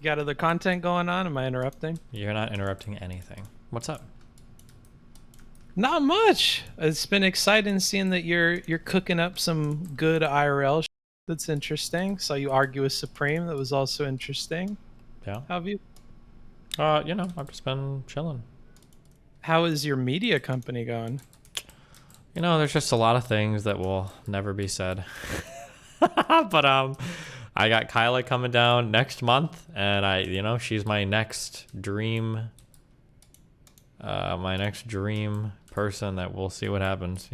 got other content going on? Am I interrupting? You're not interrupting anything. What's up? Not much. It's been exciting seeing that you're cooking up some good IRL. That's interesting. Saw you argue with Supreme. That was also interesting. Yeah. How have you? I've just been chilling. How is your media company going? There's just a lot of things that will never be said. But I got Kyla coming down next month, and she's my next dream. My next dream person that we'll see what happens.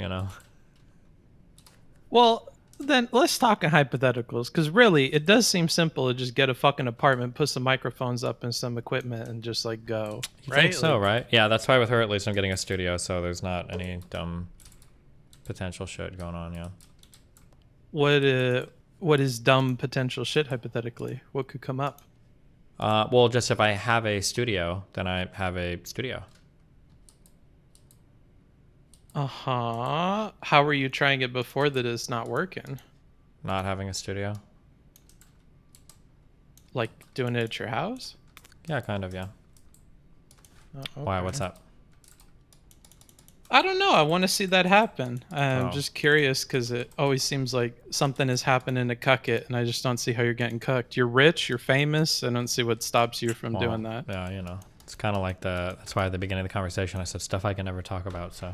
Well, then let's talk in hypotheticals, because really, it does seem simple to just get a fucking apartment, put some microphones up and some equipment, and just like go. You right? think so, right? Yeah, that's why with her at least I'm getting a studio, so there's not any dumb potential shit going on. Yeah. What is dumb potential shit hypothetically? What could come up? Well, just if I have a studio, then I have a studio. Uh-huh. How were you trying it before that it's not working? Not having a studio. Like doing it at your house? Yeah, kind of, yeah. Oh, Why? okay. What's up? I don't know. I want to see that happen. I'm Oh. just curious because it always seems like something is happening to cuck it, and I just don't see how you're getting cucked. You're rich, you're famous. I don't see what stops you from doing that. Yeah, it's kind of like that's why at the beginning of the conversation I said stuff I can never talk about, so.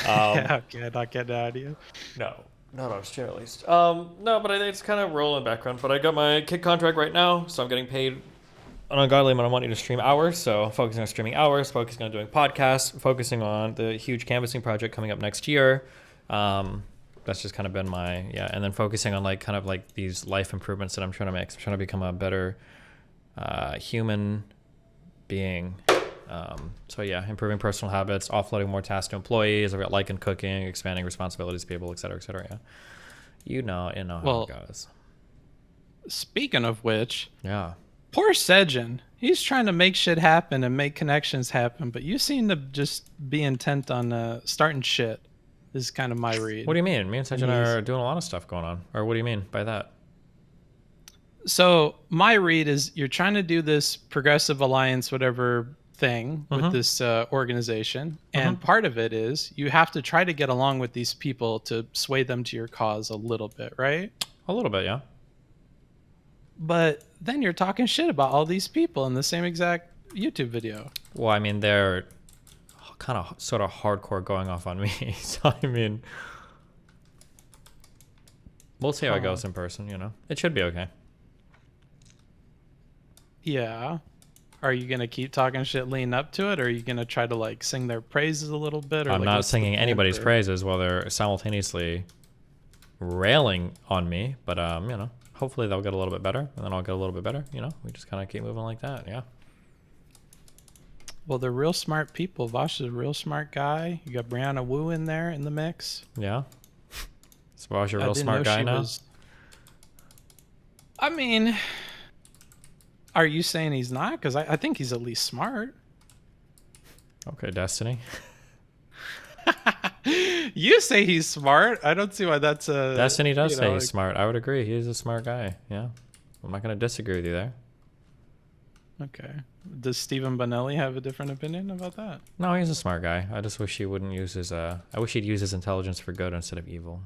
Yeah, okay, not getting out of you. No, not on share at least. No, but it's kind of rolling background. But I got my kid contract right now, so I'm getting paid an ungodly amount of money to stream hours. So focusing on streaming hours, focusing on doing podcasts, focusing on the huge canvassing project coming up next year. That's just kind of been and then focusing on kind of these life improvements that I'm trying to make. I'm trying to become a better human being. So yeah, improving personal habits, offloading more tasks to employees. I've got liking cooking, expanding responsibilities to people, et cetera, et cetera. Yeah. You know how it goes. Speaking of which, Yeah. poor Sejin. He's trying to make shit happen and make connections happen, but you seem to just be intent on starting shit. Is kind of my read. What do you mean? Me and Sejin are doing a lot of stuff going on. Or what do you mean by that? So my read is you're trying to do this progressive alliance, whatever thing with this organization, and part of it is you have to try to get along with these people to sway them to your cause a little bit, right? A little bit, yeah. But then you're talking shit about all these people in the same exact YouTube video. Well, I mean, they're kind of sort of hardcore going off on me. So, I mean, we'll see how it goes in person, It should be okay. Yeah. Are you going to keep talking shit leading up to it, or are you going to try to sing their praises a little bit? Or I'm not singing anybody's praises while they're simultaneously railing on me, but hopefully they'll get a little bit better, and then I'll get a little bit better. We just kind of keep moving like that. Yeah. Well, they're real smart people. Vaush is a real smart guy. You got Brianna Wu in there in the mix. Yeah. So Vaush, you're a real smart guy now? I mean, are you saying he's not? Because I think he's at least smart. Okay, Destiny. You say he's smart. I don't see why that's a... Destiny does say he's smart. I would agree. He's a smart guy. Yeah. I'm not going to disagree with you there. Okay. Does Stephen Bonelli have a different opinion about that? No, he's a smart guy. I just wish he wouldn't use his... I wish he'd use his intelligence for good instead of evil,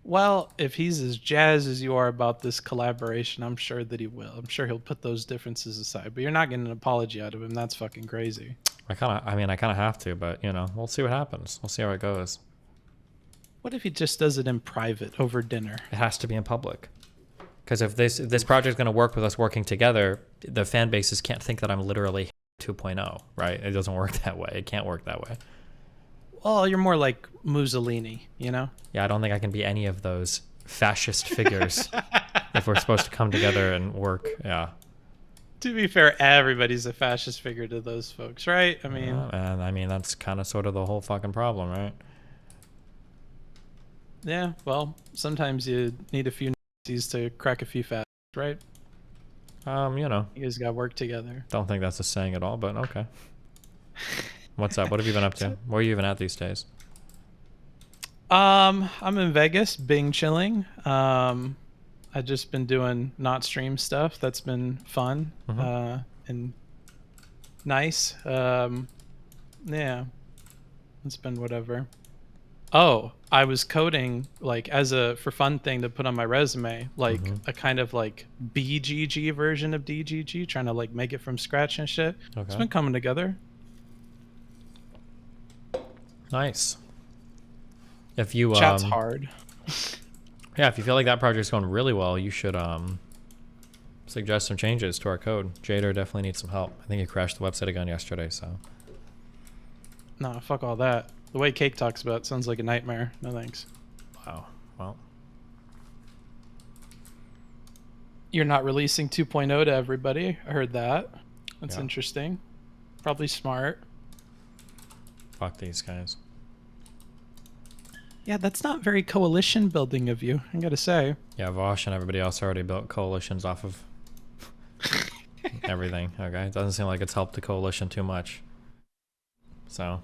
Well, if he's as jazzed as you are about this collaboration, I'm sure that he will. I'm sure he'll put those differences aside. But you're not getting an apology out of him. That's fucking crazy. I kind of have to, but, we'll see what happens. We'll see how it goes. What if he just does it in private over dinner? It has to be in public. Because if this project is going to work with us working together, the fan bases can't think that I'm literally 2.0, right? It doesn't work that way. It can't work that way. Well, you're more like Mussolini, Yeah, I don't think I can be any of those fascist figures if we're supposed to come together and work. Yeah. To be fair, everybody's a fascist figure to those folks, right? I mean... and I mean, that's kind of sort of the whole fucking problem, right? Yeah, well, sometimes you need a few Nazis to crack a few fascists, right? You guys got to work together. Don't think that's a saying at all, but okay. What's up? What have you been up to? Where are you even at these days? I'm in Vegas, Bing chilling. I I've just been doing not stream stuff. That's been fun and nice. Yeah, it's been whatever. Oh, I was coding like as a for fun thing to put on my resume, like a kind of like BGG version of DGG, trying to like make it from scratch and shit. Okay. It's been coming together. Nice. If you Chat's hard. Yeah, if you feel like that project's going really well, you should suggest some changes to our code. Jader definitely needs some help. I think he crashed the website again yesterday, so. Nah, fuck all that. The way Cake talks about it sounds like a nightmare. No thanks. Wow. Well. You're not releasing 2.0 to everybody. I heard that. That's Yeah. interesting. Probably smart. Fuck these guys. Yeah, that's not very coalition building of you, I gotta say. Yeah, Vaush and everybody else already built coalitions off of everything. Okay, it doesn't seem like it's helped the coalition too much. So.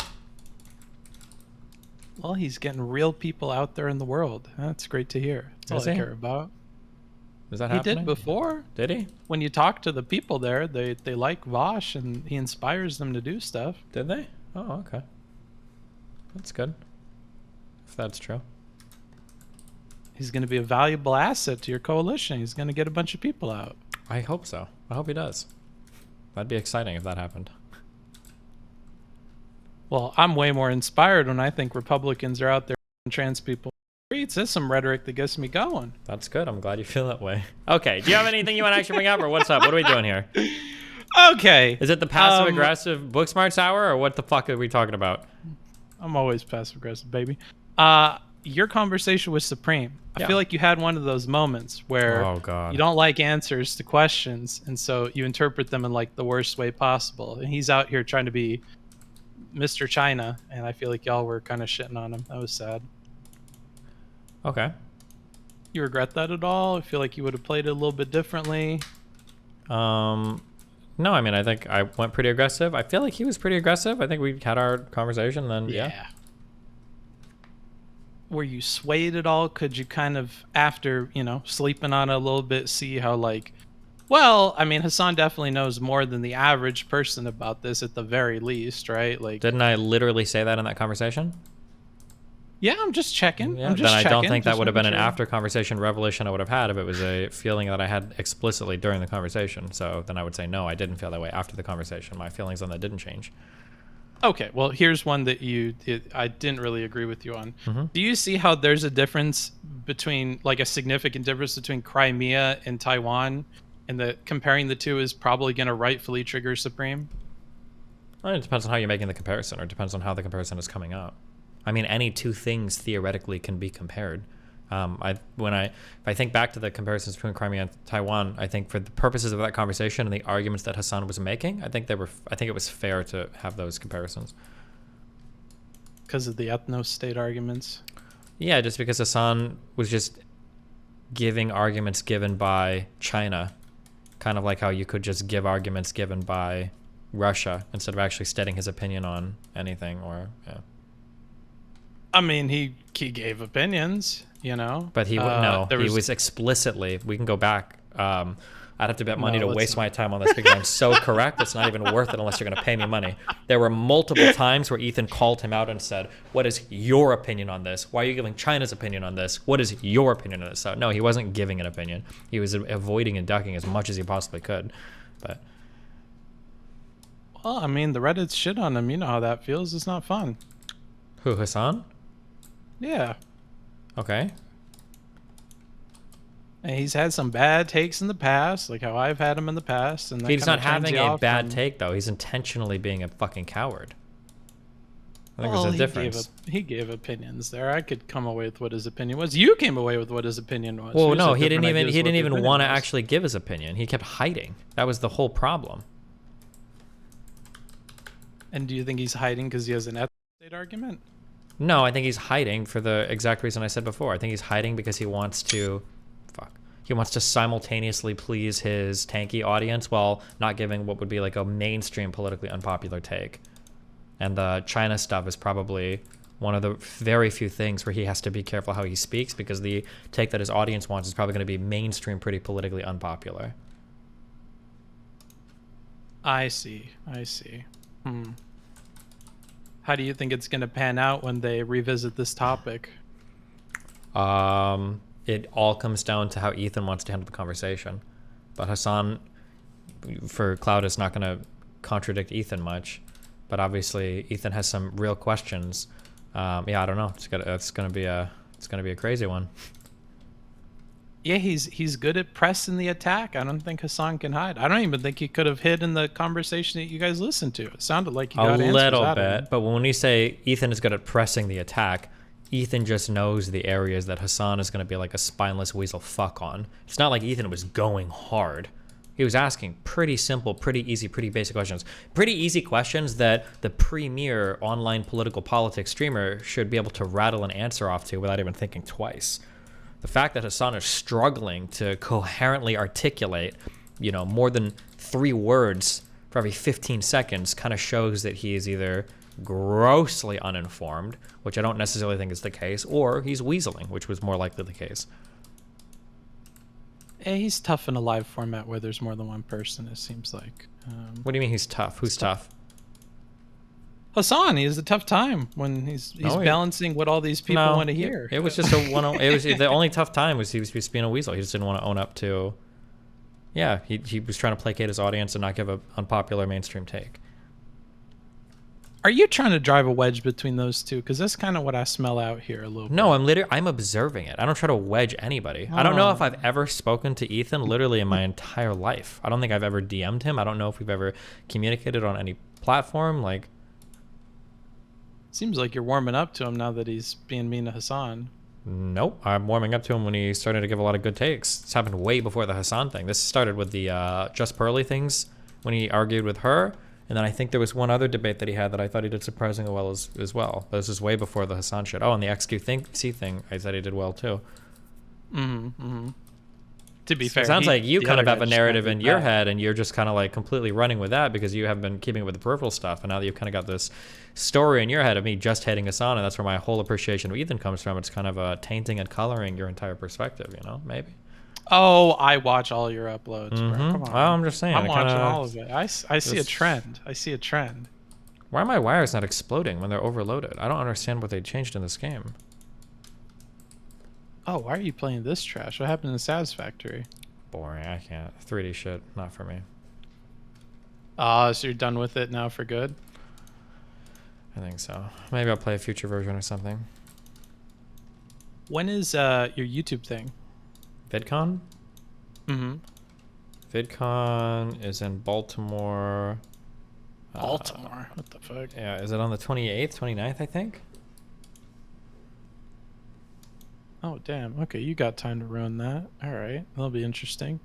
Well, he's getting real people out there in the world. That's great to hear. That's all I care about. Is that he happening? He did before. Did he? When you talk to the people there, they like Vaush and he inspires them to do stuff. Did they? Oh, okay. That's good. If that's true. He's going to be a valuable asset to your coalition. He's going to get a bunch of people out. I hope so. I hope he does. That'd be exciting if that happened. Well, I'm way more inspired when I think Republicans are out there and trans people on the streets. There's some rhetoric that gets me going. That's good. I'm glad you feel that way. Okay. Do you have anything you want to actually bring up, or what's up? What are we doing here? Okay. Is it the passive-aggressive Booksmarts hour, or what the fuck are we talking about? I'm always passive-aggressive, baby. Your conversation with Supreme. I feel like you had one of those moments where you don't like answers to questions, and so you interpret them in like the worst way possible. And he's out here trying to be Mr. China, and I feel like y'all were kind of shitting on him. That was sad. Okay. You regret that at all? I feel like you would have played it a little bit differently. No, I mean, I think I went pretty aggressive. I feel like he was pretty aggressive. I think we had our conversation, and then yeah. Were you swayed at all? Could you kind of, after, you know, sleeping on it a little bit, see how like, well, I mean, Hasan definitely knows more than the average person about this at the very least, right? Like, didn't I literally say that in that conversation? Yeah, I'm just checking. Yeah, then I don't think that would have been an after conversation revelation I would have had if it was a feeling that I had explicitly during the conversation. So then I would say, no, I didn't feel that way after the conversation. My feelings on that didn't change. Okay, well, here's one that I didn't really agree with you on. Do you see how there's a difference between, like a significant difference between Crimea and Taiwan, and that comparing the two is probably going to rightfully trigger Supreme? Well, it depends on how you're making the comparison, or it depends on how the comparison is coming up. I mean, any two things theoretically can be compared. If I think back to the comparisons between Crimea and Taiwan, I think for the purposes of that conversation and the arguments that Hasan was making, I think it was fair to have those comparisons. Because of the ethno-state arguments? Yeah, just because Hasan was just giving arguments given by China, kind of like how you could just give arguments given by Russia instead of actually stating his opinion on anything, or yeah. I mean, he gave opinions, you know. But he was explicitly. We can go back. I'd have to bet money to waste my time on this because I'm so correct. It's not even worth it unless you're going to pay me money. There were multiple times where Ethan called him out and said, "What is your opinion on this? Why are you giving China's opinion on this? What is your opinion on this?" So no, he wasn't giving an opinion. He was avoiding and ducking as much as he possibly could. But well, I mean, the Reddit's shit on him. You know how that feels. It's not fun. Who, Hasan? Yeah. Okay. And he's had some bad takes in the past, like how I've had him in the past. And he's not having a bad take, though. He's intentionally being a fucking coward. I think there's a difference. He gave opinions there. I could come away with what his opinion was. You came away with what his opinion was. Well, no, he didn't even want to actually give his opinion. He kept hiding. That was the whole problem. And do you think he's hiding because he has an ethno-state argument? No, I think he's hiding for the exact reason I said before. I think he's hiding because he wants to simultaneously please his tanky audience while not giving what would be like a mainstream politically unpopular take. And the China stuff is probably one of the very few things where he has to be careful how he speaks, because the take that his audience wants is probably going to be mainstream, pretty politically unpopular. I see. How do you think it's going to pan out when they revisit this topic? It all comes down to how Ethan wants to handle the conversation. But Hasan, for Cloud, is not going to contradict Ethan much. But obviously, Ethan has some real questions. I don't know. It's gonna be a crazy one. Yeah, he's good at pressing the attack. I don't think Hasan can hide. I don't even think he could have hid in the conversation that you guys listened to. It sounded like he got answers little out of bit. him. But when we say Ethan is good at pressing the attack, Ethan just knows the areas that Hasan is going to be like a spineless weasel fuck on. It's not like Ethan was going hard. He was asking pretty simple, pretty easy, pretty basic questions. Pretty easy questions that the premier online political politics streamer should be able to rattle an answer off to without even thinking twice. The fact that Hasan is struggling to coherently articulate, more than 3 words for every 15 seconds kind of shows that he is either grossly uninformed, which I don't necessarily think is the case, or he's weaseling, which was more likely the case. He's tough in a live format where there's more than one person, it seems like. What do you mean he's tough? Who's tough? Hasan, he has a tough time when he's balancing what all these people want to hear. It was just it was the only tough time was he was being a weasel. He just didn't want to own up to. Yeah, he was trying to placate his audience and not give an unpopular mainstream take. Are you trying to drive a wedge between those two? Because that's kind of what I smell out here a little bit. No, I'm observing it. I don't try to wedge anybody. I don't know if I've ever spoken to Ethan literally in my entire life. I don't think I've ever DM'd him. I don't know if we've ever communicated on any platform. Like, seems like you're warming up to him now that he's being mean to Hasan. Nope. I'm warming up to him when he started to give a lot of good takes. It's happened way before the Hasan thing. This started with the Just Pearly things when he argued with her. And then I think there was one other debate that he had that I thought he did surprisingly well as well. But this is way before the Hasan shit. Oh, and the XQC thing, I said he did well too. To be fair, it sounds like you kind of have a narrative in your head, and you're just kind of like completely running with that because you have been keeping with the peripheral stuff, and now that you've kind of got this story in your head of me just hating Hasan, and that's where my whole appreciation of Ethan comes from. It's kind of tainting and coloring your entire perspective, maybe. Oh, I watch all your uploads, bro. Come on. Well, I'm just saying. I'm watching all of it. I see a trend. Why are my wires not exploding when they're overloaded? I don't understand what they changed in this game. Oh, why are you playing this trash? What happened in Satisfactory? Boring. I can't. 3D shit. Not for me. So you're done with it now for good? I think so. Maybe I'll play a future version or something. When is your YouTube thing? VidCon? VidCon is in Baltimore. Baltimore? What the fuck? Yeah, is it on the 28th, 29th, I think? Oh, damn. Okay, you got time to ruin that. All right. That'll be interesting.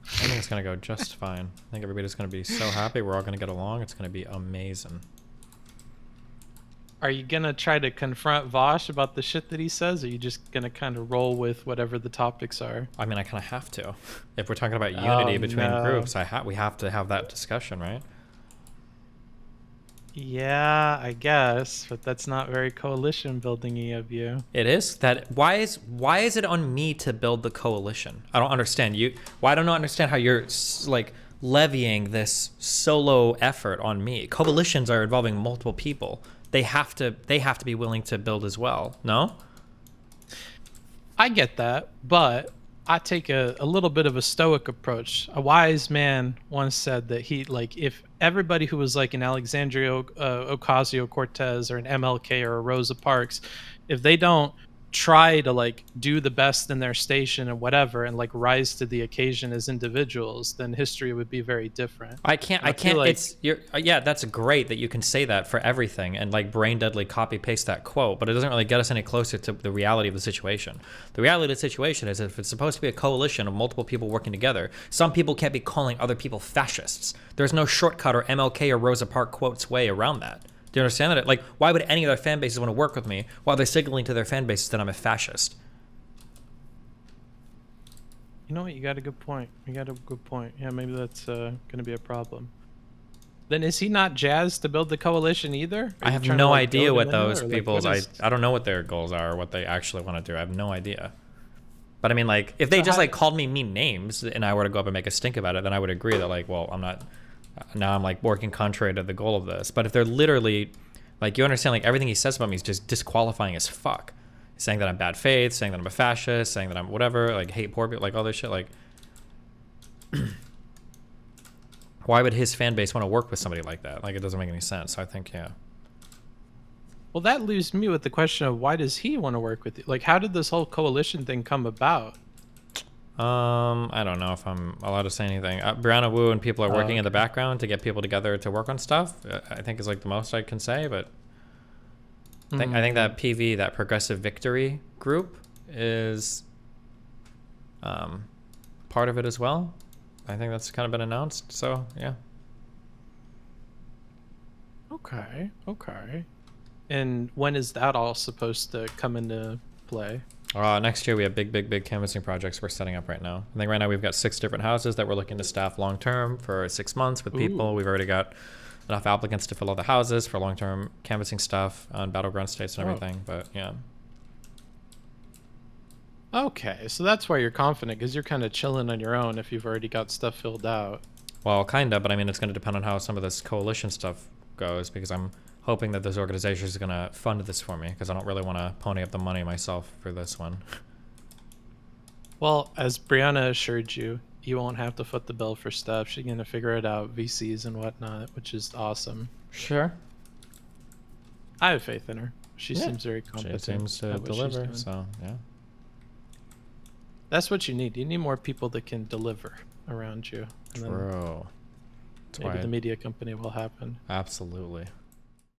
I think it's going to go just fine. I think everybody's going to be so happy. We're all going to get along. It's going to be amazing. Are you going to try to confront Vaush about the shit that he says, or are you just going to kind of roll with whatever the topics are? I mean, I kind of have to. If we're talking about unity between groups, we have to have that discussion, right? Yeah, I guess, but that's not very coalition building-y of you. It is. Why is it on me to build the coalition? I don't understand. I don't understand how you're like levying this solo effort on me. Coalitions are involving multiple people. They have to be willing to build as well. No? I get that, but I take a little bit of a stoic approach. A wise man once said that if everybody who was like an Alexandria Ocasio-Cortez or an MLK or a Rosa Parks, if they don't try to like do the best in their station and whatever and like rise to the occasion as individuals, then history would be very different. I can't like, yeah, that's great that you can say that for everything and like brain deadly copy paste that quote, but it doesn't really get us any closer to the reality of the situation. The reality of the situation is if it's supposed to be a coalition of multiple people working together, some people can't be calling other people fascists. There's no shortcut or MLK or Rosa Parks quotes way around that. Do you understand that? Like, why would any of their fan bases want to work with me while they're signaling to their fan bases that I'm a fascist? You know what? You got a good point. Yeah, maybe that's going to be a problem. Then is he not jazzed to build the coalition either? Are I you have trying to, no like, idea goad what him into those it, or, like, people's. what is- I don't know what their goals are or what they actually want to do. I have no idea. But I mean, like, if they So just how- like called me mean names and I were to go up and make a stink about it, then I would agree that like, well, I'm not. Now I'm like working contrary to the goal of this. But if they're literally, like, you understand, like everything he says about me is just disqualifying as fuck. Saying that I'm bad faith, saying that I'm a fascist, saying that I'm whatever, like hate poor people, like all this shit, like. Why would his fan base want to work with somebody like that? Like, it doesn't make any sense. So I think, yeah. Well, that leaves me with the question of why does he want to work with you? Like, how did this whole coalition thing come about? I don't know if I'm allowed to say anything. Brianna Wu and people are working in the background to get people together to work on stuff. I think is like the most I can say, but I think that PV, that Progressive Victory group, is part of it as well. I think that's kind of been announced. So yeah. Okay. And when is that all supposed to come into play? Next year we have big canvassing projects we're setting up right now. I think right now we've got 6 different houses that we're looking to staff long term for 6 months with people. Ooh. We've already got enough applicants to fill all the houses for long term canvassing stuff on battleground states and everything. But yeah. Okay, so that's why you're confident, because you're kind of chilling on your own if you've already got stuff filled out. Well, kind of, but I mean, it's going to depend on how some of this coalition stuff goes, because I'm hoping that those organizations are going to fund this for me, because I don't really want to pony up the money myself for this one. Well, as Brianna assured you, you won't have to foot the bill for stuff. She's going to figure it out, VCs and whatnot, which is awesome. Sure. I have faith in her. She Yeah. seems very She competent. seems to at what she's deliver, doing. so yeah. That's what you need. You need more people that can deliver around you. And then True. That's maybe why the media company will happen. absolutely.